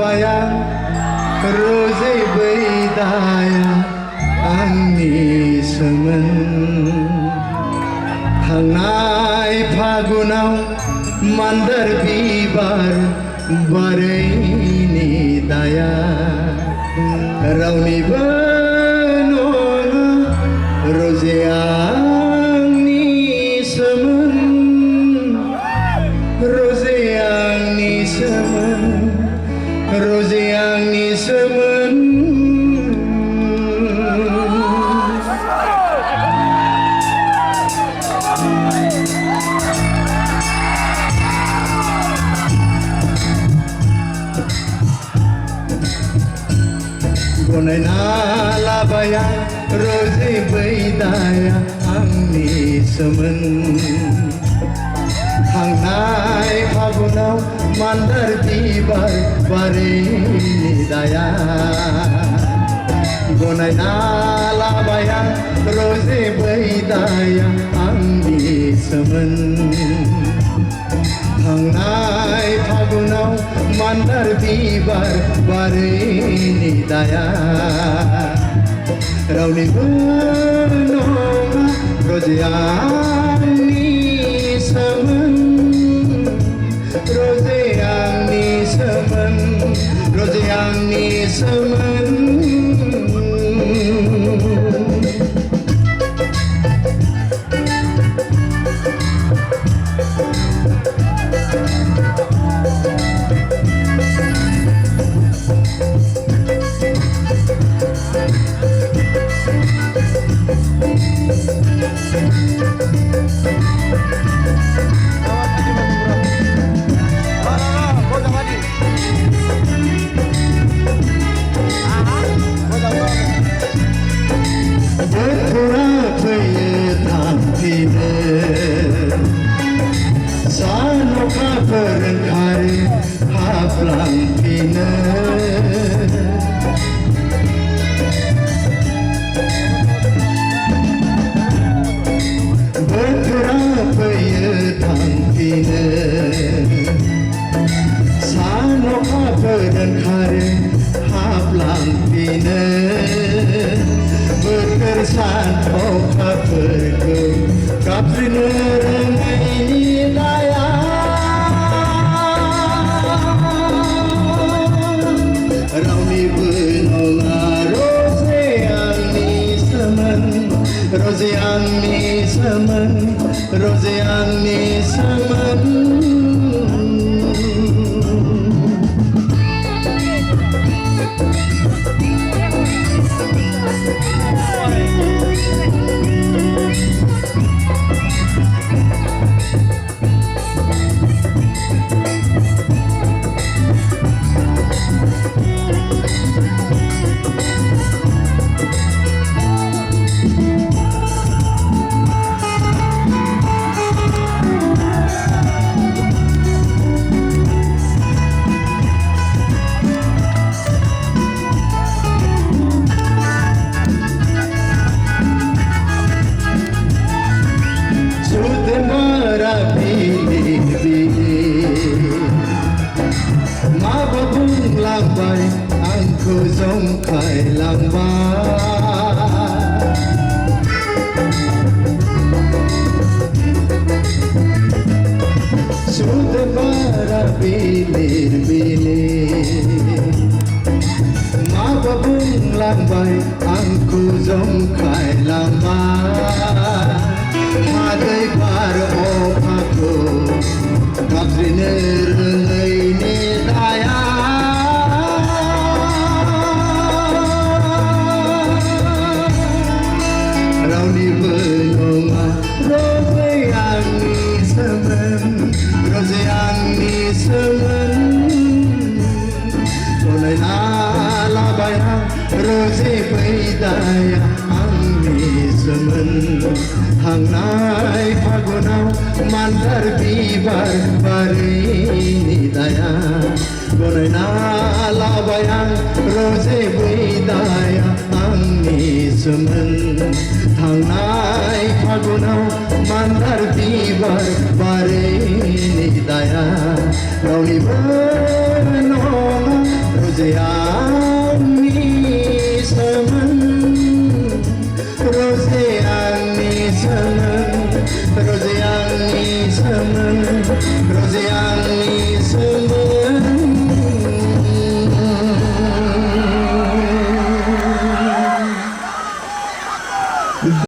लाबाया रोजे बैदाया आंनि सोमोन थांनाय फागुनाव मान्दार बिबार बारैनि दाया रावनिबो नङा रोजे आंनि सोमोन रोजे आंनि सोमोन रोजे आंनि सोमोन गनायना लाबाया रोजे बैदाया आंनि सोमोन थांनाय फागुनाव मान्दार बिबार बारैनि दाया गनायना लाबाया रोजे बैदाया आंनि सोमोन थांनाय फागुनाव मान्दार बिबार बारैनि दाया रावनिबो नङा रोजे आंनि सोमोन रोजे आंनि सोमोन रोजे आंनि सोमोन फोरोंखारि हाबलांफिनो बोथोरा फैयो थांफिनो सान अखा फोरोंखारि हाबलांफिनो बोथोर सान अखाफोरखौ गाबज्रिनो रोङैनि दाया रावनिबो नङा रोजे आंनि सोमोन रोजे आंनि सोमोन रोजे आंनि सोमोन माबा बुंलांबाय आंखौ जंखायलांबाय सुद बारा बिलिर बिलिर माबा बुंलांबाय आंखौ जंखायलांबाय हादै बार अखाखौ गाबज्रिनो रोङैनि दाया रावनिबो नङा रोजे आंनि सोमोन रोजे आंनि सोमोन गनायना लाबाया रोजे बैदाया आंनि सोमोन थांनाय फागुनाव मान्दार बिबार बारैनि दाया गनायना लाबाया रोजे बैदाया आंनि सोमोन थांनाय फागुनाव मान्दार बिबार बारैनि दाया रावनिबो नङा ezian